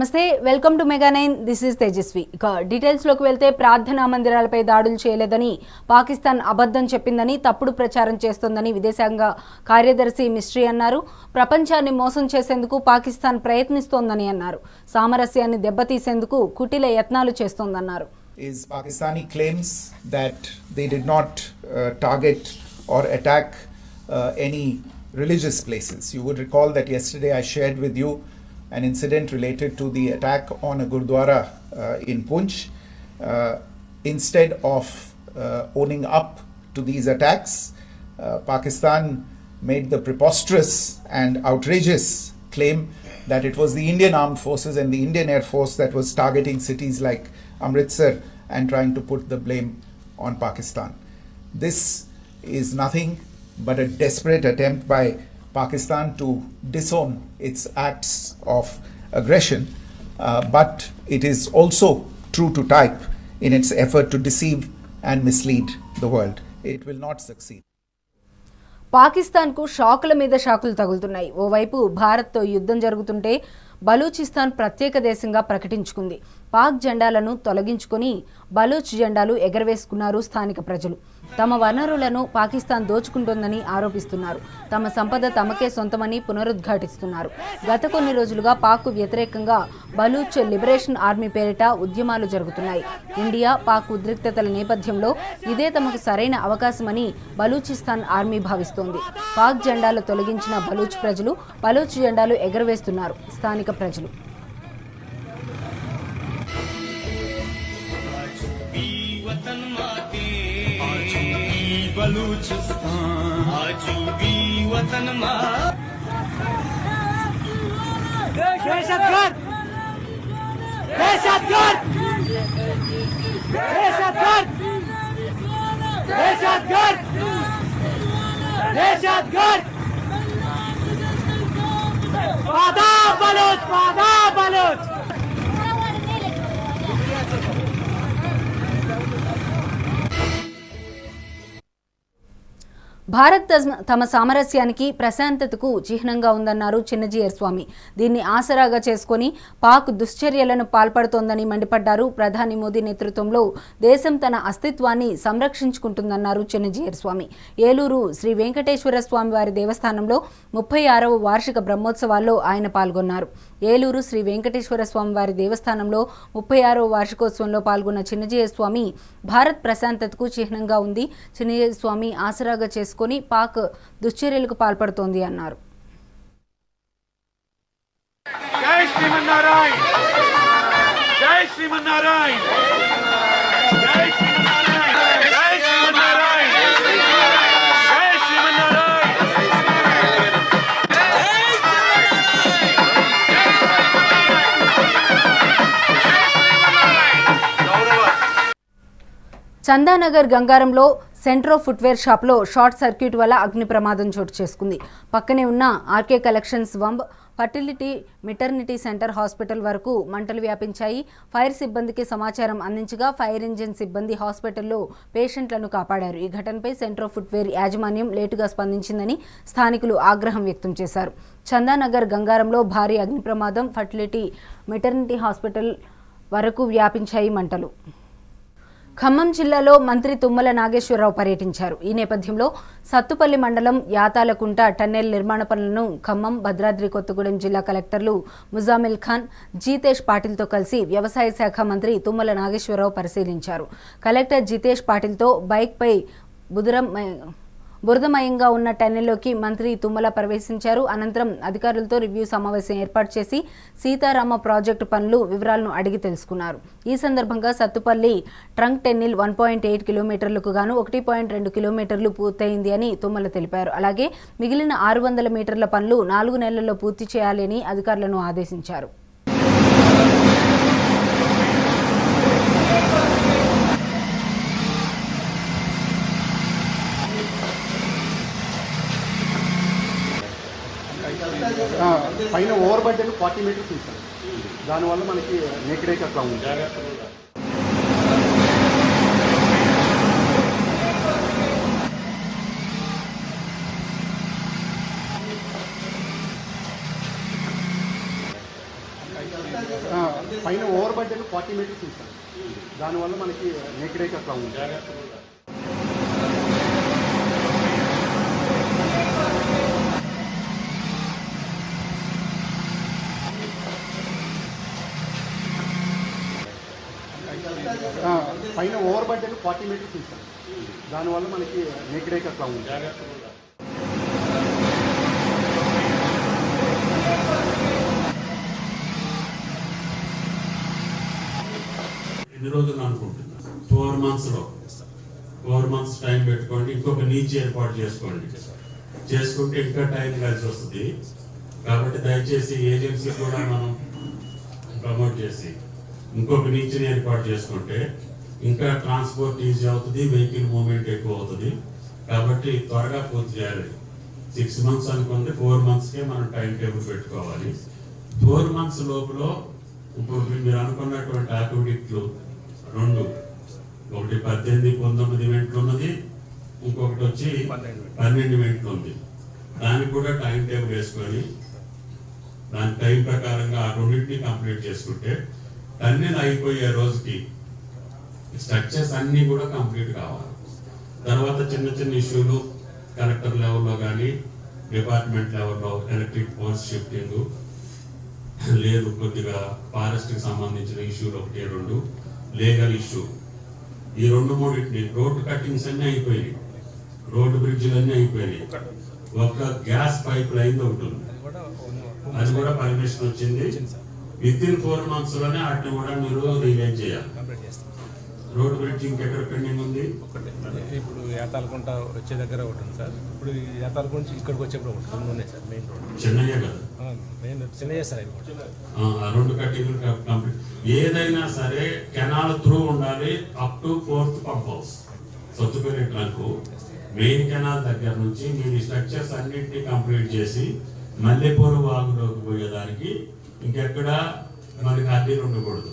నమస్తే, welcome to mega 9. This is Tejaswi. ఇక డీటెయిల్స్లోకి వెళ్తే ప్రార్థనా మందిరాలపై దాడులు చేయలేదని పాకిస్తాన్ అబద్ధం చెప్పిందని, తప్పుడు ప్రచారం చేస్తోందని విదేశాంగ కార్యదర్శి మిస్ట్రీ అన్నారు. ప్రపంచాన్ని మోసం చేసేందుకు పాకిస్తాన్ ప్రయత్నిస్తోందని అన్నారు. సామరస్యాన్ని దెబ్బతీసేందుకు కుటిల యత్నాలు చేస్తోందన్నారు. Is Pakistani claims that they did not target or attack any religious places. You would recall that yesterday I shared with you an incident related to the attack on a Gurdwara in Poonch. Instead of owning up to these attacks, Pakistan made the preposterous and outrageous claim that it was the Indian Armed Forces and the Indian Air Force that was targeting cities like Amritsar and trying to put the blame on Pakistan. This is nothing but a desperate attempt by Pakistan to disown its acts of aggression, but it is also true to type in its effort to deceive and mislead the world. It will not succeed. పాకిస్తాన్కు షాకుల మీద షాకులు తగులుతున్నాయి. ఓవైపు భారత్తో యుద్ధం జరుగుతుంటే బలూచిస్తాన్ ప్రత్యేక దేశంగా ప్రకటించుకుంది. పాక్ జెండాలను తొలగించుకొని బలూచ్ జెండాలు ఎగరవేసుకున్నారు స్థానిక ప్రజలు. తమ వనరులను పాకిస్తాన్ దోచుకుంటోందని ఆరోపిస్తున్నారు. తమ సంపద తమకే సొంతమని పునరుద్ఘాటిస్తున్నారు. గత కొన్ని రోజులుగా పాక్కు వ్యతిరేకంగా బలూచ్ లిబరేషన్ ఆర్మీ పేరిట ఉద్యమాలు జరుగుతున్నాయి. ఇండియా పాక్ ఉద్రిక్తతల నేపథ్యంలో ఇదే తమకు సరైన అవకాశమని బలూచిస్తాన్ ఆర్మీ భావిస్తోంది. పాక్ జెండాలు తొలగించిన బలూచ్ ప్రజలు బలూచ్ జెండాలు ఎగరవేస్తున్నారు. స్థానిక ప్రజలు बलूचिस्तान आज भी वतन दहशतगर्द दहशतगर्द दहशतगर्द दहशतगर्द दहशतगर्द वादा बलूच वादा बलूच భారత్ తమ సామరస్యానికి ప్రశాంతతకు చిహ్నంగా ఉందన్నారు చిన్నజీయర్ స్వామి. దీన్ని ఆసరాగా చేసుకుని పాక్ దుశ్చర్యలను పాల్పడుతోందని మండిపడ్డారు. ప్రధాని మోదీ నేతృత్వంలో దేశం తన అస్తిత్వాన్ని సంరక్షించుకుంటుందన్నారు చిన్నజీయర్ స్వామి. ఏలూరు శ్రీ వెంకటేశ్వర స్వామి వారి దేవస్థానంలో 36వ వార్షిక బ్రహ్మోత్సవాల్లో ఆయన పాల్గొన్నారు. ఏలూరు శ్రీ వెంకటేశ్వర స్వామి వారి దేవస్థానంలో 36వ వార్షికోత్సవంలో పాల్గొన్న చిన్నజీయర్ స్వామి భారత్ ప్రశాంతతకు చిహ్నంగా ఉంది. చిన్నజీయర్ స్వామి ఆసరాగా చేసుకుని పాక్ దుశ్చర్యలకు పాల్పడుతోంది అన్నారు. జై శ్రీమన్నారాయణ జై శ్రీమన్నారాయణ జై శ్రీమన్నారాయణ జై శ్రీమన్నారాయణ జై శ్రీమన్నారాయణ చందానగర్ గంగారంలో సెంట్రో ఫుట్వేర్ షాప్లో షార్ట్ సర్క్యూట్ వల్ల అగ్ని ప్రమాదం చోటు చేసుకుంది. పక్కనే ఉన్న RK collections womb fertility maternity centre hospital వరకు మంటలు వ్యాపించాయి. ఫైర్ సిబ్బందికి సమాచారం అందించగా ఫైర్ ఇంజిన్ సిబ్బంది హాస్పిటల్లో పేషెంట్లను కాపాడారు. ఈ ఘటనపై సెంట్రో ఫుట్వేర్ యాజమాన్యం లేటుగా స్పందించిందని స్థానికులు ఆగ్రహం వ్యక్తం చేశారు. చందానగర్ గంగారంలో భారీ అగ్ని ప్రమాదం ఫర్టిలిటీ మెటర్నిటీ హాస్పిటల్ వరకు వ్యాపించాయి మంటలు. ఖమ్మం జిల్లాలో మంత్రి తుమ్మల నాగేశ్వరరావు పర్యటించారు. ఈ నేపథ్యంలో సత్తుపల్లి మండలం యాతాలకుంట టన్నెల్ నిర్మాణ పనులను ఖమ్మం, భద్రాద్రి కొత్తగూడెం జిల్లా కలెక్టర్లు ముజామిల్ ఖాన్, జితేష్ పాటిల్తో కలిసి వ్యవసాయ శాఖ మంత్రి తుమ్మల నాగేశ్వరరావు పరిశీలించారు. కలెక్టర్ జితేష్ పాటిల్తో బైక్పై బురదమయంగా ఉన్న టన్నెల్లోకి మంత్రి తుమ్మల ప్రవేశించారు. అనంతరం అధికారులతో రివ్యూ సమావేశం ఏర్పాటు చేసి సీతారామ ప్రాజెక్టు పనులు వివరాలను అడిగి తెలుసుకున్నారు. ఈ సందర్భంగా సత్తుపల్లి ట్రంక్ టన్నెల్ 1.8 కిలోమీటర్లకు గాను 1.2 కిలోమీటర్లు పూర్తయింది అని తుమ్మల తెలిపారు. అలాగే మిగిలిన 600 మీటర్ల పనులు 4 నెలల్లో పూర్తి చేయాలని అధికారులను ఆదేశించారు. పైన ఓవర్ బడ్జెట్ 40 మీటర్స్ ఇస్తాం. దానివల్ల మనకి నెగ్రేక్ అట్లా ఉంది. పైన ఓవర్ బడ్జెట్ 40 మీటర్స్ ఉంది సార్. దానివల్ల మనకి నెక్రేక్ అట్లా ఉంది. పైన ఓవర్ బడ్జెట్ 40 మీటర్స్ ఉంది సార్. దానివల్ల మనకి నెక్రేక్ అట్లా ఉంది. ఎన్ని రోజులు అనుకుంటున్నా 4 months లో 4 months టైం పెట్టుకోండి. ఇంకొక నీచి ఏర్పాటు చేసుకోండి. చేసుకుంటే ఇంకా టైం కలిసి వస్తుంది. కాబట్టి దయచేసి ఏజెన్సీ కూడా మనం ప్రమోట్ చేసి ఇంకొక నీచిని ఏర్పాటు చేసుకుంటే ఇంకా ట్రాన్స్పోర్ట్ ఈజీ అవుతుంది, వెహికల్ మూవ్మెంట్ ఎక్కువ అవుతుంది. కాబట్టి త్వరగా పూర్తి చేయాలి. 6 months అనుకుంటే 4 monthsకే మనం టైం టేబుల్ పెట్టుకోవాలి. 4 months లోపల ఇప్పుడు మీరు అనుకున్నటువంటి యాక్టివిటీలు 2, ఒకటి 18, 19 ఈవెంట్లు ఉన్నది, ఇంకొకటి వచ్చి 12 ఈవెంట్లు ఉంది. దానికి కూడా టైం టేబుల్ వేసుకొని దాని టైం ప్రకారంగా ఆ రెండింటిని కంప్లీట్ చేసుకుంటే టన్నెల్ అయిపోయే రోజుకి స్ట్రక్చర్స్ అన్నీ కూడా కంప్లీట్ కావాలి. తర్వాత చిన్న చిన్న ఇష్యూలు కలెక్టర్ లెవెల్లో కానీ డిపార్ట్మెంట్ లెవెల్లో ఎలక్ట్రిక్ పోల్స్ షిఫ్టింగ్ లేదు, కొద్దిగా ఫారెస్ట్కి సంబంధించిన ఇష్యూలు 1, 2, లీగల్ ఇష్యూ ఈ 2, 3 రోడ్డు కట్టింగ్స్ అన్నీ అయిపోయినాయి, రోడ్డు బ్రిడ్జ్లు అన్నీ అయిపోయినాయి. ఒక గ్యాస్ పైప్ లైన్ ఒకటి ఉంది, అది కూడా పర్మిషన్ వచ్చింది. విత్-ఇన్ 4 months లోనే వాటిని కూడా మీరు రిలైజ్ చేయాలి. రోడ్ బ్రిడ్జ్ ఇంకెక్కడ పెండింగ్ ఉంది? ఇప్పుడు యాతాలకుంట వచ్చే దగ్గర ఒకటి ఉంది సార్. ఇప్పుడు యాతాలకుంట ఇక్కడికి వచ్చేప్పుడు ఒకటి 2 ఉన్నాయి సార్. మెయిన్ రోడ్ చిన్నయ్య కదా, మెయిన్ చిన్నయ్య సార్. ఆ 2 కట్టింగ్లు కంప్లీట్. ఏదైనా సరే కెనాల్ త్రూ ఉండాలి up to 4th pump house Sathupalli trunk. Main canal దగ్గర నుంచి మీరు స్ట్రక్చర్స్ అన్నింటినీ కంప్లీట్ చేసి మల్లెపూరు వాగులోకి పోయేదానికి ఇంకెక్కడ మనకి అద్దీలు ఉండకూడదు.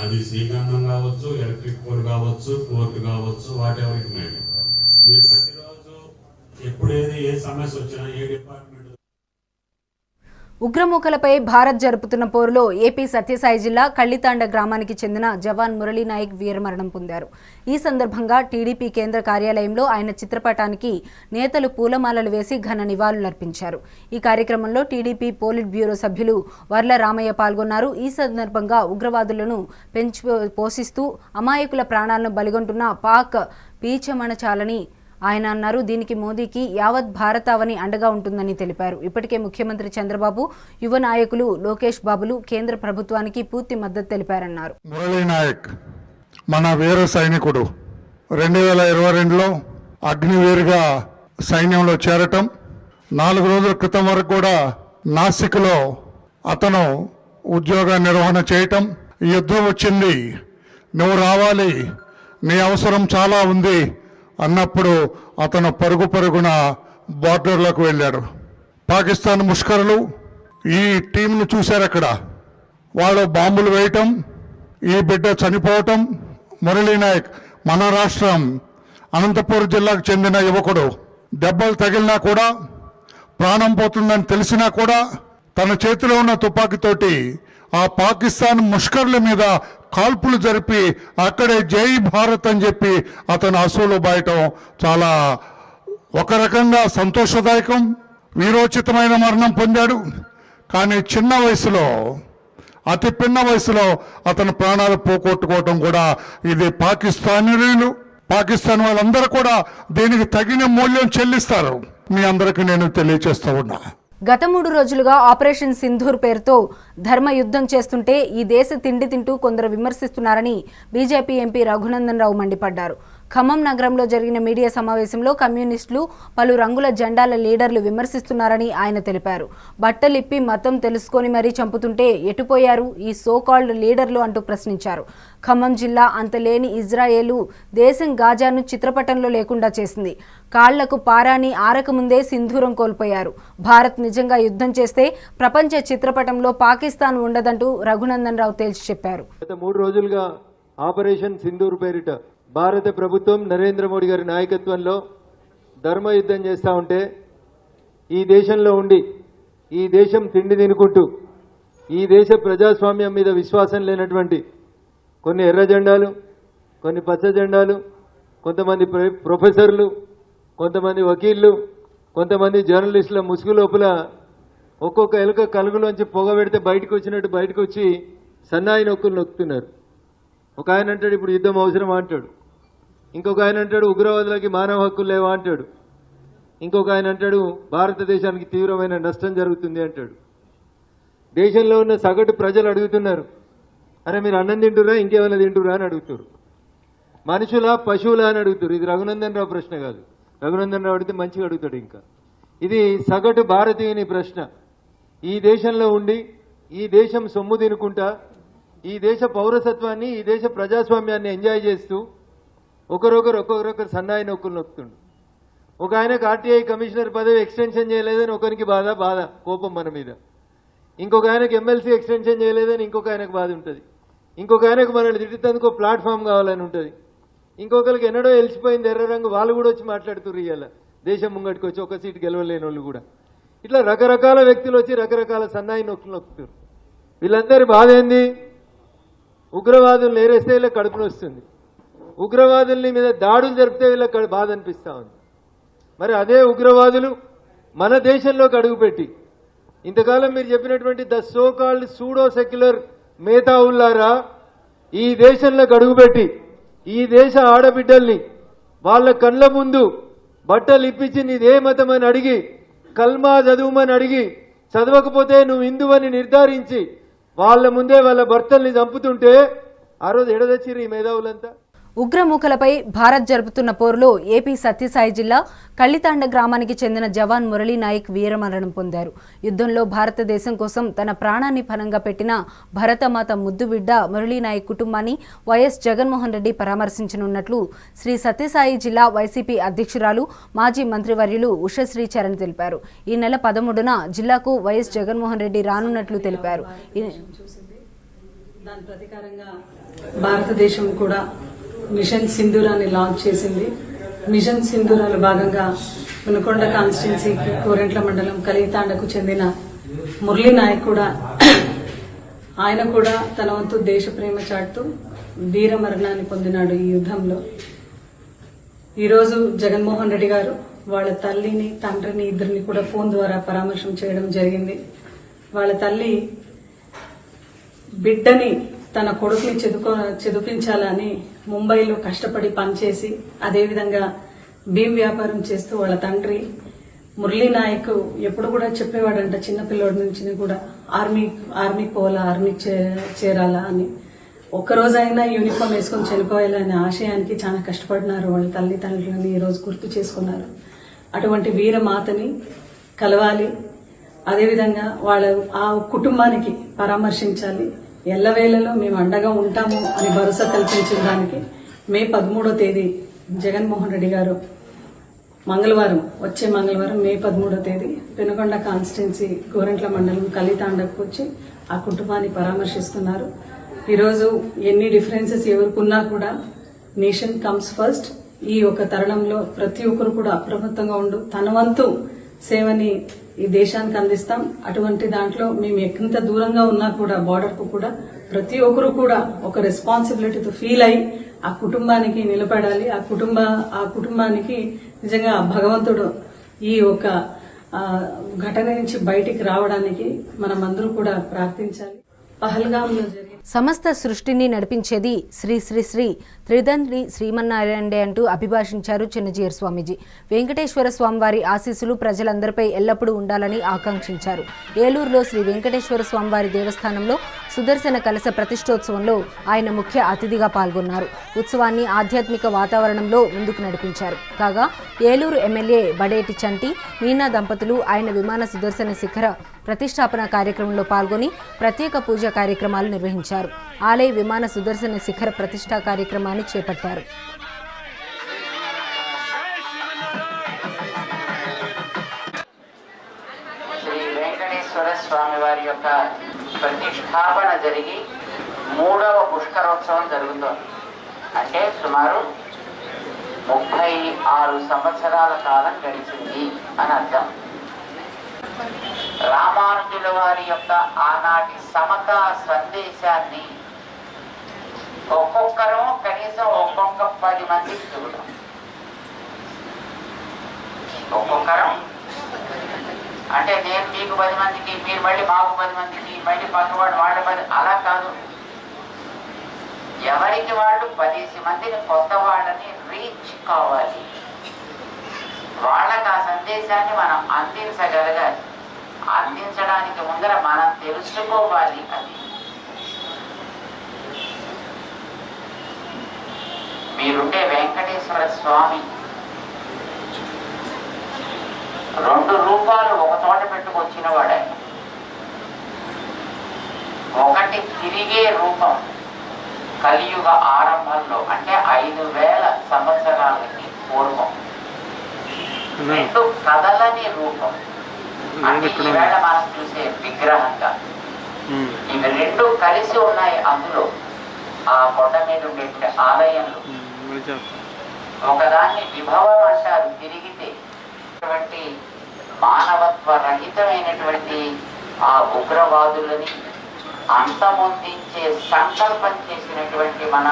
అది శ్రీకాంతం కావచ్చు, ఎలక్ట్రిక్ పోల్ కావచ్చు, పోర్ట్ కావచ్చు, what ever it may be. మీరు ప్రతిరోజు ఎప్పుడు ఏ సమస్య వచ్చినా ఏ డిపార్ట్మెంట్. ఉగ్రమూకలపై భారత్ జరుపుతున్న పోరులో ఏపీ సత్యసాయి జిల్లా కళ్లితాండ గ్రామానికి చెందిన జవాన్ మురళీ నాయక్ వీరమరణం పొందారు. ఈ సందర్భంగా టీడీపీ కేంద్ర కార్యాలయంలో ఆయన చిత్రపటానికి నేతలు పూలమాలలు వేసి ఘన నివాళులర్పించారు. ఈ కార్యక్రమంలో టీడీపీ పోలిట్ బ్యూరో సభ్యులు వర్ల రామయ్య పాల్గొన్నారు. ఈ సందర్భంగా ఉగ్రవాదులను పోషిస్తూ అమాయకుల ప్రాణాలను బలిగొంటున్న పాక్ పీచమణచాలని ఆయన అన్నారు. దీనికి మోదీకి యావత్ భారతావని అండగా ఉంటుందని తెలిపారు. ఇప్పటికే ముఖ్యమంత్రి చంద్రబాబు, యువ నాయకులు లోకేష్ బాబులు కేంద్ర ప్రభుత్వానికి పూర్తి మద్దతు తెలిపారన్నారు. మురళీ నాయక్ మన వీర సైనికుడు 2022లో అగ్నివీరుగా సైన్యంలో చేరటం, 4 రోజుల క్రితం వరకు కూడా నాసిక్లో అతను ఉద్యోగ నిర్వహణ చేయటం. యుద్ధం వచ్చింది, నువ్వు రావాలి, నీ అవసరం చాలా ఉంది అన్నప్పుడు అతను పరుగున బార్డర్లోకి వెళ్ళాడు. పాకిస్తాన్ ముష్కరులు ఈ టీంను చూశారు. అక్కడ వాళ్ళు బాంబులు వేయటం, ఈ బిడ్డ చనిపోవటం. మురళీ నాయక్ మన రాష్ట్రం అనంతపురం జిల్లాకు చెందిన యువకుడు. దెబ్బలు తగిలినా కూడా, ప్రాణం పోతుందని తెలిసినా కూడా తన చేతిలో ఉన్న తుపాకీతోటి ఆ పాకిస్తాన్ ముష్కర్ల మీద కాల్పులు జరిపి అక్కడే జై భారత్ అని చెప్పి అతను అసూలు బాయటం చాలా ఒక రకంగా సంతోషదాయకం. వీరోచితమైన మరణం పొందాడు. కానీ చిన్న వయసులో, అతి పిన్న వయసులో అతను ప్రాణాలు పోగొట్టుకోవటం కూడా ఇది పాకిస్తానీయులు, పాకిస్తాన్ వాళ్ళందరూ కూడా దీనికి తగిన మూల్యం చెల్లిస్తారు. మీ అందరికీ నేను తెలియజేస్తూ ఉన్నా. గత 3 రోజులుగా ఆపరేషన్ సింధూర్ పేరుతో ధర్మ యుద్ధం చేస్తుంటే ఈ దేశ తిండి తింటూ కొందరు విమర్శిస్తున్నారని బీజేపీ ఎంపీ రఘునందన్ రావు మండిపడ్డారు. ఖమ్మం నగరంలో జరిగిన మీడియా సమావేశంలో కమ్యూనిస్టులు, పలు రంగుల జెండాల లీడర్లు విమర్శిస్తున్నారని ఆయన తెలిపారు. బట్టలిప్పి మతం తెలుసుకొని మరీ చంపుతుంటే ఎటుపోయారు ఈ సోకాల్డ్ లీడర్లు అంటూ ప్రశ్నించారు. ఖమ్మం జిల్లా అంతలేని ఇజ్రాయేలు దేశం గాజాను చిత్రపటంలో లేకుండా చేసింది. కాళ్లకు పారాని ఆరకముందే సింధూరం కోల్పోయారు. భారత్ నిజంగా యుద్ధం చేస్తే ప్రపంచ చిత్రపటంలో పాకిస్తాన్ ఉండదంటూ రఘునందన్ రావు తేల్చి చెప్పారు. గత 3 రోజులుగా ఆపరేషన్ సింధూర్ పేరిట భారత ప్రభుత్వం నరేంద్ర మోడీ గారి నాయకత్వంలో ధర్మ యుద్ధం చేస్తూ ఉంటే ఈ దేశంలో ఉండి ఈ దేశం తిండి తినుకుంటూ ఈ దేశ ప్రజాస్వామ్యం మీద విశ్వాసం లేనటువంటి కొన్ని ఎర్ర జెండాలు, కొన్ని పచ్చ జెండాలు, కొంతమంది ప్రొఫెసర్లు, కొంతమంది వకీళ్ళు, కొంతమంది జర్నలిస్టుల ముసుగు లోపల ఒక్కొక్క ఎలుక కలుగులోంచి పొగ పెడితే బయటకు వచ్చినట్టు బయటకు వచ్చి సన్నాయి నొక్కులు నొక్కుతున్నారు. ఒక ఆయన అంటాడు ఇప్పుడు యుద్ధం అవసరం అంటాడు, ఇంకొక ఆయన అంటాడు ఉగ్రవాదులకి మానవ హక్కులు లేవా అంటాడు, ఇంకొక ఆయన అంటాడు భారతదేశానికి తీవ్రమైన నష్టం జరుగుతుంది అంటాడు. దేశంలో ఉన్న సగటు ప్రజలు అడుగుతున్నారు, అరే మీరు అన్నం తింటురా ఇంకేమైనా తింటురా అని అడుగుతారు. మనుషులా పశువులా అని అడుగుతారు. ఇది రఘునందన్ రావు ప్రశ్న కాదు. రఘునందన్ రావు అడిగితే మంచిగా అడుగుతాడు. ఇంకా ఇది సగటు భారతీయుని ప్రశ్న. ఈ దేశంలో ఉండి ఈ దేశం సొమ్ము తినుకుంటా ఈ దేశ పౌరసత్వాన్ని ఈ దేశ ప్రజాస్వామ్యాన్ని ఎంజాయ్ చేస్తూ ఒక్కొక్కరు సన్నాయి నొక్కులు నొక్కుతుండు. ఒక ఆయనకు ఆర్టీఐ కమిషనర్ పదవి ఎక్స్టెన్షన్ చేయలేదని ఒకరికి బాధ కోపం మన మీద, ఇంకొక ఆయనకు ఎమ్మెల్సీ ఎక్స్టెన్షన్ చేయలేదని ఇంకొక ఆయనకు బాధ ఉంటుంది, ఇంకొక ఆయనకు మనల్ని తిట్టేందుకు ప్లాట్ఫామ్ కావాలని ఉంటుంది, ఇంకొకరికి ఎన్నడో వెలిసిపోయింది ఎర్ర రంగు వాళ్ళు కూడా వచ్చి మాట్లాడుతున్నారు. ఇవాళ దేశం ముంగటికి వచ్చి ఒక సీటు గెలవలేని వాళ్ళు కూడా ఇట్లా రకరకాల వ్యక్తులు వచ్చి రకరకాల సన్నాయి నొక్కులు నొక్కుతారు. వీళ్ళందరి బాధ ఏంది? ఉగ్రవాదులను ఏరేస్తే వీళ్ళకి కడుపును వస్తుంది, ఉగ్రవాదుల్ని మీద దాడులు జరిపితే వీళ్ళకి బాధ అనిపిస్తూ ఉంది. మరి అదే ఉగ్రవాదులు మన దేశంలోకి అడుగుపెట్టి ఇంతకాలం మీరు చెప్పినటువంటి the so called pseudo secular మేధావుల్లారా ఈ దేశంలోకి అడుగుపెట్టి ఈ దేశ ఆడబిడ్డల్ని వాళ్ళ కళ్ళ ముందు బట్టలు ఇప్పించి నీదే మతం అని అడిగి కల్మా చదువుమని అడిగి చదవకపోతే నువ్వు హిందువని నిర్ధారించి వాళ్ళ ముందే వాళ్ళ భర్తల్ని చంపుతుంటే ఆ రోజు ఎడదచ్చిరు ఈ మేధావులంతా. ఉగ్రమూకలపై భారత్ జరుపుతున్న పోరులో ఏపీ సత్యసాయి జిల్లా కళ్ళితాండ గ్రామానికి చెందిన జవాన్ మురళీ నాయక్ వీరమరణం పొందారు. యుద్ధంలో భారతదేశం కోసం తన ప్రాణాన్ని పణంగా పెట్టిన భరతమాత ముద్దుబిడ్డ మురళీ నాయక్ కుటుంబాన్ని వైఎస్ జగన్మోహన్ రెడ్డి పరామర్శించనున్నట్లు శ్రీ సత్యసాయి జిల్లా వైసీపీ అధ్యక్షురాలు మాజీ మంత్రివర్యులు ఉషశ్రీ చరణ్ తెలిపారు. ఈ నెల 13న జిల్లాకు వైఎస్ జగన్మోహన్ రెడ్డి రానున్నట్లు తెలిపారు. దాని ప్రతీకారంగా భారతదేశం కూడా మిషన్ సింధూరాన్ని లాంచ్ చేసింది. మిషన్ సింధూరాలో భాగంగా మునకొండ కాన్స్టిట్యున్సీ కోరెంట్ల మండలం కలితాండకు చెందిన మురళీ నాయక్ కూడా ఆయన కూడా తన వంతు దేశ ప్రేమ చాటుతూ వీర మరణాన్ని పొందినాడు ఈ యుద్ధంలో. ఈరోజు జగన్మోహన్ రెడ్డి గారు వాళ్ళ తల్లిని తండ్రిని ఇద్దరిని కూడా ఫోన్ ద్వారా పరామర్శం చేయడం జరిగింది. వాళ్ళ తల్లి బిడ్డని తన కొడుకుని చదివించాలని ముంబైలో కష్టపడి పనిచేసి అదేవిధంగా భీమ్ వ్యాపారం చేస్తూ వాళ్ళ తండ్రి మురళీ నాయక్ ఎప్పుడు కూడా చెప్పేవాడంట చిన్నపిల్లోడి నుంచి కూడా ఆర్మీ పోవాలా, ఆర్మీ చేరాలా అని. ఒక్కరోజైనా యూనిఫామ్ వేసుకొని చనిపోయాలనే ఆశయానికి చాలా కష్టపడినారు వాళ్ళ తల్లిదండ్రులని ఈరోజు గుర్తు చేసుకున్నారు. అటువంటి వీరమాతని కలవాలి, అదేవిధంగా వాళ్ళ ఆ కుటుంబానికి పరామర్శించాలి. ఎల్లవేళలో మేము అండగా ఉంటాము అని భరోసా కల్పించడానికి మే 13వ తేదీ జగన్మోహన్ రెడ్డి గారు వచ్చే మంగళవారం మే 13వ తేదీ పెనుకొండ కాన్స్టిట్యున్సీ గోరెంట్ల మండలం కలితాండకు వచ్చి ఆ కుటుంబాన్ని పరామర్శిస్తున్నారు. ఈరోజు ఎన్ని డిఫరెన్సెస్ ఎవరికున్నా కూడా నేషన్ కమ్స్ ఫస్ట్. ఈ ఒక తరుణంలో ప్రతి ఒక్కరు కూడా అప్రమత్తంగా ఉండు తన వంతు సేవని ఈ దేశానికి అందిస్తాం. అటువంటి దాంట్లో మేము ఎంత దూరంగా ఉన్నా కూడా బార్డర్ కు కూడా ప్రతి ఒక్కరు కూడా ఒక రెస్పాన్సిబిలిటీతో ఫీల్ అయి ఆ కుటుంబానికి నిలబడాలి. ఆ కుటుంబానికి నిజంగా భగవంతుడు ఈ ఒక ఘటన నుంచి బయటికి రావడానికి మనం అందరూ కూడా ప్రార్థించాలి. పహల్గాంలో జరిగిన సమస్త సృష్టిని నడిపించేది శ్రీ శ్రీ శ్రీ త్రిదండ్రి శ్రీమన్నారాయణే అంటూ అభిభాషించారు చిన్నజీయర్ స్వామీజీ. వెంకటేశ్వర స్వామివారి ఆశీస్సులు ప్రజలందరిపై ఎల్లప్పుడూ ఉండాలని ఆకాంక్షించారు. ఏలూరులో శ్రీ వెంకటేశ్వర స్వామివారి దేవస్థానంలో సుదర్శన కలశ ప్రతిష్టోత్సవంలో ఆయన ముఖ్య అతిథిగా పాల్గొన్నారు. ఉత్సవాన్ని ఆధ్యాత్మిక వాతావరణంలో ముందుకు నడిపించారు. కాగా ఏలూరు ఎమ్మెల్యే బడేటి చంటి మీనా దంపతులు ఆయన విమాన సుదర్శన శిఖర ప్రతిష్టాపన కార్యక్రమంలో పాల్గొని ప్రత్యేక పూజా కార్యక్రమాలు నిర్వహించారు. ఆలయ విమాన సుదర్శన శిఖర ప్రతిష్టా కార్యక్రమాన్ని చేపట్టారు. శ్రీ వెంకటేశ్వర స్వామి వారి యొక్క ప్రతిష్టాపన జరిగి 3వ పుష్కరోత్సవం జరుగుతోంది. అంటే సుమారు 36 సంవత్సరాల కాలం గడిచింది అని అర్థం. రామానుజుల వారి యొక్క ఆనాటి సమతా సందేశాన్ని ఒక్కొక్కరు కనీసం ఒక్కొక్క 10 మందికి చెబుతాం. ఒక్కొక్కరం అంటే నేను మీకు 10 మందికి, మీరు మళ్ళీ మాకు 10 మందికి, మళ్ళీ పక్కవాడు వాళ్ళ 10, అలా కాదు. ఎవరికి వాళ్ళు 10 మందిని కొత్త వాళ్ళని రీచ్ కావాలి. వాళ్ళకి ఆ సందేశాన్ని మనం అందించగలగాలి. అందించడానికి ముందర మనం తెలుసుకోవాలి. అది మీరుండే వెంకటేశ్వర స్వామి 2 రూపాలు ఒక చోట పెట్టుకొచ్చిన వాడే. ఒకటి తిరిగే రూపం కలియుగ ఆరంభంలో అంటే 5000 సంవత్సరాలకి పూర్వం. 2 కదలని రూపం అంటే ఈవేళ మనం చూసే విగ్రహంగా. ఇవి 2 కలిసి ఉన్నాయి అందులో. ఆ కొండ మీద ఉండే ఆలయంలో ఒకదాన్ని విభవం అంటారు. తిరిగితే మానవత్వ రహితమైనటువంటి ఆ ఉగ్రవాదులని అంతమొందించే సంకల్పం చేసినటువంటి మన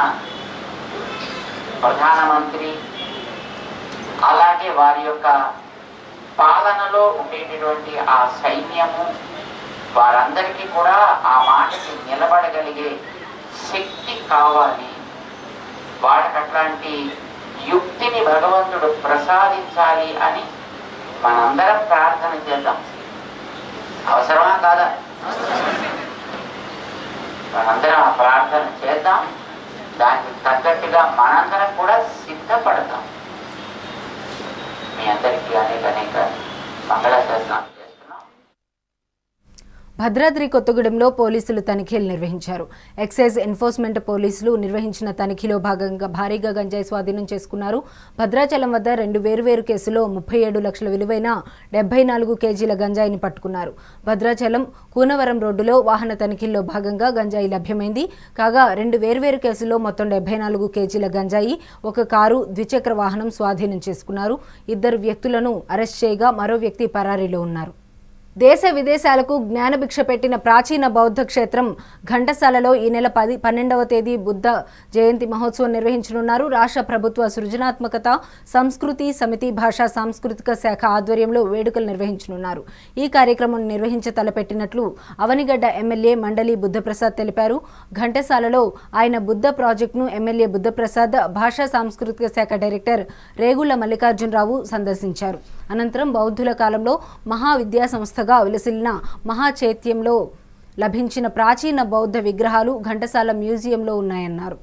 ప్రధానమంత్రి, అలాగే వారి యొక్క పాలనలో ఉండేటటువంటి ఆ సైన్యము, వారందరికీ కూడా ఆ మాటకి నిలబడగలిగే శక్తి కావాలి. వాళ్ళకి అట్లాంటి యుక్తిని భగవంతుడు ప్రసాదించాలి అని మనందరం ప్రార్థన చేద్దాం. అవసరమా కాదా? మనందరం ఆ ప్రార్థన చేద్దాం. దానికి తగ్గట్టుగా మనందరం కూడా సిద్ధపడతాం. మీ అందరికీ అనేక మంగళాశాసనాలు చేస్తున్నాం. భద్రాద్రి కొత్తగూడెంలో పోలీసులు తనిఖీలు నిర్వహించారు. ఎక్సైజ్ ఎన్ఫోర్స్మెంట్ పోలీసులు నిర్వహించిన తనిఖీలో భాగంగా భారీగా గంజాయి స్వాధీనం చేసుకున్నారు. భద్రాచలం వద్ద 2 వేర్వేరు కేసులో 37 లక్షల విలువైన 74 కేజీల గంజాయిని పట్టుకున్నారు. భద్రాచలం కూనవరం రోడ్డులో వాహన తనిఖీల్లో భాగంగా గంజాయి లభ్యమైంది. కాగా 2 వేర్వేరు కేసుల్లో మొత్తం 74 కేజీల గంజాయి, 1 కారు, ద్విచక్ర వాహనం స్వాధీనం చేసుకున్నారు. 2 వ్యక్తులను అరెస్ట్ చేయగా మరో వ్యక్తి పరారీలో ఉన్నారు. దేశ విదేశాలకు జ్ఞానభిక్ష పెట్టిన ప్రాచీన బౌద్ధ క్షేత్రం ఘంటసాలలో ఈ నెల 12వ తేదీ బుద్ధ జయంతి మహోత్సవం నిర్వహించనున్నారు. రాష్ట్ర ప్రభుత్వ సృజనాత్మకత సంస్కృతి సమితి భాషా సాంస్కృతిక శాఖ ఆధ్వర్యంలో వేడుకలు నిర్వహించనున్నారు. ఈ కార్యక్రమం నిర్వహించ తలపెట్టినట్లు అవనిగడ్డ ఎమ్మెల్యే మండలి బుద్ధప్రసాద్ తెలిపారు. ఘంటసాలలో ఆయన బుద్ధ ప్రాజెక్టును ఎమ్మెల్యే బుద్ధప్రసాద్, భాషా సాంస్కృతిక శాఖ డైరెక్టర్ రేగుళ్ల మల్లికార్జునరావు సందర్శించారు. అనంతరం బౌద్ధుల కాలంలో మహావిద్యా సంస్థగా విలసిల్లిన మహాచైత్యంలో లభించిన ప్రాచీన బౌద్ధ విగ్రహాలు ఘంటసాల మ్యూజియంలో ఉన్నాయన్నారు.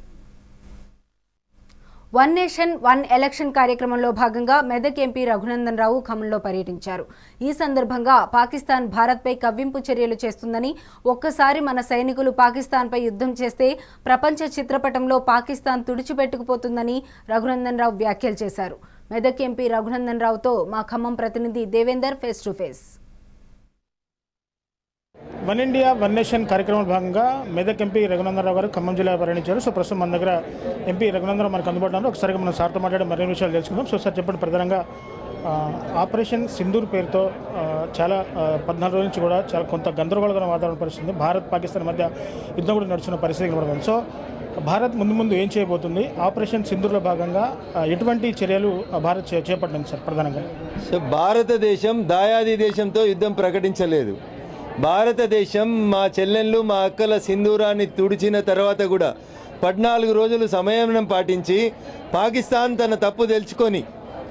1 నేషన్ 1 ఎలక్షన్ కార్యక్రమంలో భాగంగా మెదక్ ఎంపీ రఘునందన్ రావు ఖమ్మంలో పర్యటించారు. ఈ సందర్భంగా పాకిస్తాన్ భారత్పై కవ్వింపు చర్యలు చేస్తుందని, ఒక్కసారి మన సైనికులు పాకిస్తాన్పై యుద్ధం చేస్తే ప్రపంచ చిత్రపటంలో పాకిస్తాన్ తుడిచిపెట్టుకుపోతుందని రఘునందన్ రావు వ్యాఖ్యలు చేశారు. మెదక్ ఎంపీ రఘునందన్ రావుతో మా ఖమ్మం ప్రతినిధి Devender face to face. 1 India 1 nation కార్యక్రమంలో భాగంగా మెదక్ ఎంపీ రఘునందన్ రావు గారు ఖమ్మం జిల్లా పర్యటించారు. సో ప్రస్తుతం మన దగ్గర ఎంపీ రఘునందన్ రావు మనకు అందుబాటులో ఒకసారిగా మనం సార్తో మాట్లాడే మరిన్ని విషయాలు తెలుసుకుందాం. సో సార్ చెప్పండి, ప్రధానంగా ఆపరేషన్ సింధూర్ పేరుతో చాలా 14 రోజుల నుంచి కూడా చాలా కొంత గందరగోళకరమైన వాతావరణ పరిస్థితి, భారత్ పాకిస్తాన్ మధ్య యుద్ధం కూడా నడుస్తున్న పరిస్థితి కనబడుతుంది. సో భారత్ ముందు ఏం చేయబోతుంది? ఆపరేషన్ సింధూర్లో భాగంగా ఎటువంటి చర్యలు భారత్ చేపట్టింది సార్ ప్రధానంగా? సో భారతదేశం దాయాది దేశంతో యుద్ధం ప్రకటించలేదు. భారతదేశం మా చెల్లెళ్ళు మా అక్కల సింధూరాన్ని తుడిచిన తర్వాత కూడా 14 రోజులు సంయమనం పాటించి పాకిస్తాన్ తన తప్పు తెలుసుకొని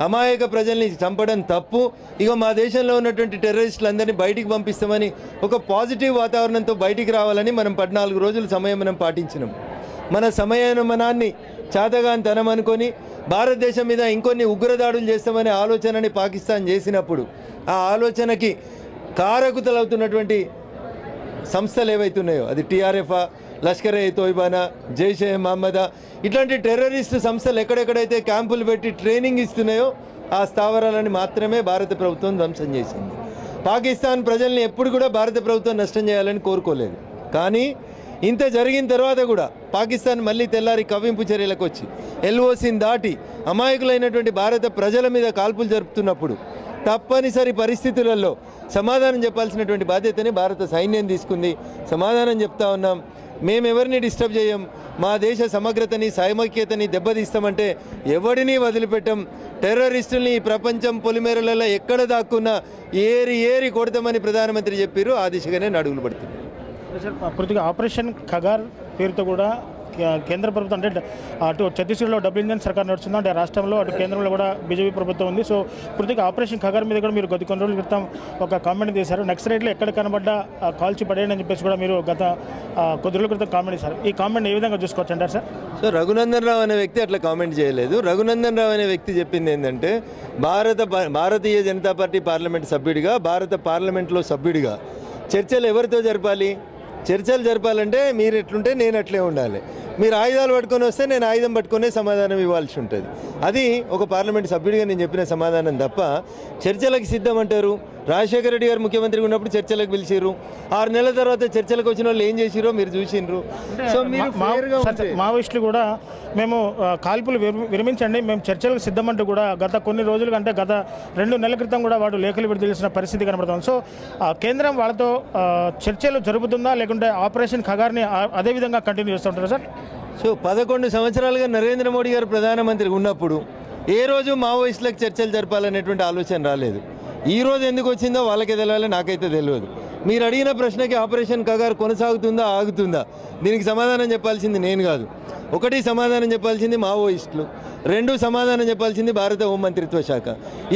అమాయక ప్రజల్ని చంపడం తప్పు, ఇక మా దేశంలో ఉన్నటువంటి టెర్రరిస్టులందరినీ బయటికి పంపిస్తామని ఒక పాజిటివ్ వాతావరణంతో బయటికి రావాలని మనం 14 రోజులు సంయమనం పాటించినాం. మన సంయమనాన్ని చాతగాని తనం అనుకొని భారతదేశం మీద ఇంకొన్ని ఉగ్రదాడులు చేస్తామనే ఆలోచనని పాకిస్తాన్ చేసినప్పుడు ఆ ఆలోచనకి కారకుతలవుతున్నటువంటి సంస్థలు ఏవైతున్నాయో, అది టీఆర్ఎఫ్, లష్కర్-ఏ తోయిబానా, జైషే మహమ్మదా, ఇట్లాంటి టెర్రరిస్ట్ సంస్థలు ఎక్కడెక్కడైతే క్యాంపులు పెట్టి ట్రైనింగ్ ఇస్తున్నాయో ఆ స్థావరాలను మాత్రమే భారత ప్రభుత్వం ధ్వంసం చేసింది. పాకిస్తాన్ ప్రజల్ని ఎప్పుడు కూడా భారత ప్రభుత్వం నష్టం చేయాలని కోరుకోలేదు. కానీ ఇంత జరిగిన తర్వాత కూడా పాకిస్తాన్ మళ్ళీ తెల్లారి కవ్వింపు చర్యలకు వచ్చి ఎల్ఓసిని దాటి అమాయకులైనటువంటి భారత ప్రజల మీద కాల్పులు జరుపుతున్నప్పుడు తప్పనిసరి పరిస్థితులలో సమాధానం చెప్పాల్సినటువంటి బాధ్యతని భారత సైన్యం తీసుకుంది. సమాధానం చెప్తా ఉన్నాం. మేము ఎవరిని డిస్టర్బ్ చేయం. మా దేశ సమగ్రతని సమైక్యతని దెబ్బతీస్తామంటే ఎవడిని వదిలిపెట్టం. టెర్రరిస్టుల్ని ఈ ప్రపంచం పొలిమేరలలో ఎక్కడ దాక్కున్నా ఏరి కొడతామని ప్రధానమంత్రి చెప్పారు. ఆ దిశగానే అడుగులు పడుతుంది. పూర్తిగా ఆపరేషన్ ఖగార్ పేరుతో కూడా కేంద్ర ప్రభుత్వం అంటే అటు ఛత్తీస్గఢ్లో డబుల్ ఇంజన్ సర్కార్ నడుస్తుంది, అంటే రాష్ట్రంలో అటు కేంద్రంలో కూడా బీజేపీ ప్రభుత్వం ఉంది. సో పూర్తిగా ఆపరేషన్ ఖగార్ మీద కూడా మీరు కొన్ని రోజుల క్రితం ఒక కామెంట్ చేశారు. నక్సలైట్లు ఎక్కడ కనబడ్డా కాల్చి పడేయండి అని చెప్పేసి కూడా మీరు గత కొద్ది రోజుల క్రితం కామెంట్ చేశారు. ఈ కామెంట్ ఏ విధంగా చూసుకోవచ్చు అంటారు సార్? సో రఘునందన్ రావు అనే వ్యక్తి అట్లా కామెంట్ చేయలేదు. రఘునందన్ రావు అనే వ్యక్తి చెప్పింది ఏంటంటే భారతీయ జనతా పార్టీ పార్లమెంట్ సభ్యుడిగా, భారత పార్లమెంట్లో సభ్యుడిగా చర్చలు ఎవరితో జరపాలి? చర్చలు జరపాలంటే మీరు ఎట్లుంటే నేను అట్లే ఉండాలి. మీరు ఆయుధాలు పట్టుకొని వస్తే నేను ఆయుధం పట్టుకునే సమాధానం ఇవ్వాల్సి ఉంటుంది. అది ఒక పార్లమెంట్ సభ్యుడిగా నేను చెప్పిన సమాధానం తప్ప చర్చలకు సిద్ధం అంటారు. రాజశేఖర రెడ్డి గారు ముఖ్యమంత్రిగా ఉన్నప్పుడు చర్చలకు పిలిచిర్రు. 6 నెలల తర్వాత చర్చలకు వచ్చిన వాళ్ళు ఏం చేసిరో మీరు చూసిండ్రు. సో మీరు మావోయిస్టులు కూడా మేము కాల్పులు విరమించండి, మేము చర్చలకు సిద్ధమంటూ కూడా గత కొన్ని రోజులుగా అంటే గత 2 నెలల క్రితం కూడా వాడు లేఖలు విడుదల పరిస్థితి కనబడుతుంది. సో కేంద్రం వాళ్ళతో చర్చలు జరుపుతుందా లేకుంటే ఆపరేషన్ ఖగార్ని అదేవిధంగా కంటిన్యూ చేస్తుంటారా సార్? సో 11 సంవత్సరాలుగా నరేంద్ర మోడీ గారు ప్రధానమంత్రిగా ఉన్నప్పుడు ఏ రోజు మావోయిస్టులకు చర్చలు జరపాలనేటువంటి ఆలోచన రాలేదు. ఈ రోజు ఎందుకు వచ్చిందో వాళ్ళకే తెలియాలి, నాకైతే తెలియదు. మీరు అడిగిన ప్రశ్నకి ఆపరేషన్ ఖగార్ కొనసాగుతుందా ఆగుతుందా దీనికి సమాధానం చెప్పాల్సింది నేను కాదు. 1 సమాధానం చెప్పాల్సింది మావోయిస్టులు, 2 సమాధానం చెప్పాల్సింది భారత హోంమంత్రిత్వ శాఖ.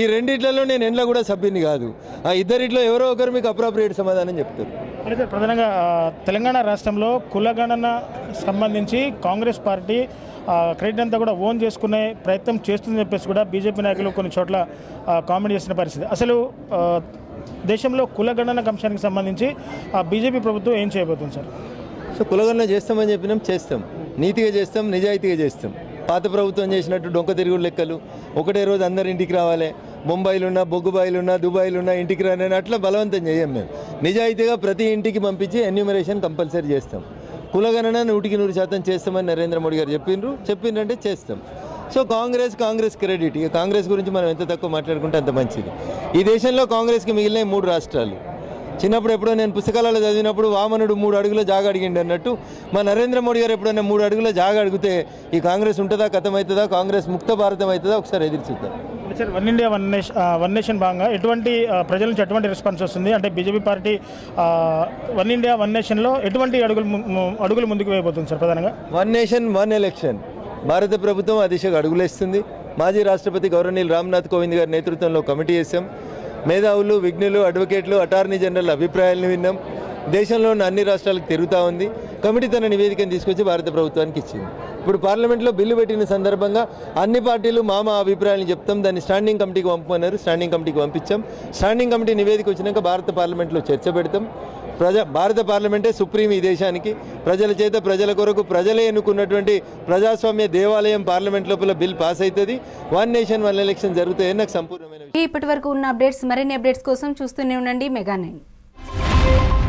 ఈ రెండిట్లలో నేను ఎండ్ల కూడా సభ్యుని కాదు. ఆ ఇద్దరిట్లో ఎవరో ఒకరు మీకు అప్రాప్రియేట్ సమాధానం చెప్తారు. అయితే ప్రధానంగా తెలంగాణ రాష్ట్రంలో కులగణన సంబంధించి కాంగ్రెస్ పార్టీ క్రెడిట్ అంతా కూడా ఓన్ చేసుకునే ప్రయత్నం చేస్తుందని చెప్పేసి కూడా బీజేపీ నాయకులు కొన్ని చోట్ల కామెంట్ చేసిన పరిస్థితి. అసలు దేశంలో కులగణన అంశానికి సంబంధించి బీజేపీ ప్రభుత్వం ఏం చేయబోతుంది సార్? సో కులగణన చేస్తామని చెప్పినాం, చేస్తాం. నీతిగా చేస్తాం, నిజాయితీగా చేస్తాం. పాత ప్రభుత్వం చేసినట్టు డొంక తిరుగుడు లెక్కలు, ఒకటే రోజు అందరు ఇంటికి రావాలి, ముంబైలున్నా బొగ్గుబాయిలున్నా దుబాయ్లున్నా ఇంటికి రాని అట్లా బలవంతం చేయం. మేము నిజాయితీగా ప్రతి ఇంటికి పంపించి ఎన్యూమరేషన్ కంపల్సరీ చేస్తాం. కులగణన 100% చేస్తామని నరేంద్ర మోడీ గారు చెప్పిండ్రంటే చేస్తాం. So Congress credit. ఇక కాంగ్రెస్ గురించి మనం ఎంత తక్కువ మాట్లాడుకుంటే అంత మంచిది. ఈ దేశంలో కాంగ్రెస్కి మిగిలిన 3 రాష్ట్రాలు. చిన్నప్పుడు ఎప్పుడో నేను పుస్తకాలలో చదివినప్పుడు వామనుడు 3 అడుగుల జాగా అడిగిండి అన్నట్టు మా నరేంద్ర మోడీ గారు ఎప్పుడైనా 3 అడుగుల జాగా అడిగితే ఈ కాంగ్రెస్ ఉంటుందా, కథమవుతుందా, కాంగ్రెస్ ముక్త భారతం అవుతుందా ఒకసారి ఎదురు చూద్దాం. Sir, one India one nation భాగంగా ఎటువంటి ప్రజల నుంచి ఎటువంటి రెస్పాన్స్ వస్తుంది? అంటే BJP party one India one నేషన్లో ఎటువంటి అడుగులు ముందుకు వేయబోతుంది సార్? ప్రధానంగా వన్ నేషన్ వన్ ఎలక్షన్ భారత ప్రభుత్వం ఆ దిశగా అడుగులేస్తుంది. మాజీ రాష్ట్రపతి గౌరవనీయులు రామ్నాథ్ కోవింద్ గారి నేతృత్వంలో కమిటీ చేశాం. మేధావులు, విజ్ఞులు, అడ్వకేట్లు, అటార్నీ జనరల్ అభిప్రాయాలను విన్నాం. దేశంలో ఉన్న అన్ని రాష్ట్రాలకు తిరుగుతూ ఉంది. కమిటీ తన నివేదికను తీసుకొచ్చి భారత ప్రభుత్వానికి ఇచ్చింది. ఇప్పుడు పార్లమెంట్లో బిల్లు పెట్టిన సందర్భంగా అన్ని పార్టీలు మా అభిప్రాయాలను చెప్తాం. దాన్ని స్టాండింగ్ కమిటీకి పంపమన్నారు. స్టాండింగ్ కమిటీకి పంపించాం. స్టాండింగ్ కమిటీ నివేదిక వచ్చినాక భారత పార్లమెంట్లో చర్చ పెడతాం. భారత పార్లమెంటే సుప్రీం ఈ దేశానికి. ప్రజల చేత, ప్రజల కొరకు, ప్రజలే ఎన్నుకున్నటువంటి ప్రజాస్వామ్య దేవాలయం పార్లమెంట్ లోపల బిల్ పాస్ అవుతుంది. వన్ నేషన్ వన్ ఎలక్షన్ జరుగుతాయని నాకు సంపూర్ణమైన. ఇప్పటి వరకు ఉన్న అప్డేట్స్, మరిన్ని అప్డేట్స్ కోసం చూస్తూనే ఉండండి మెగా 9.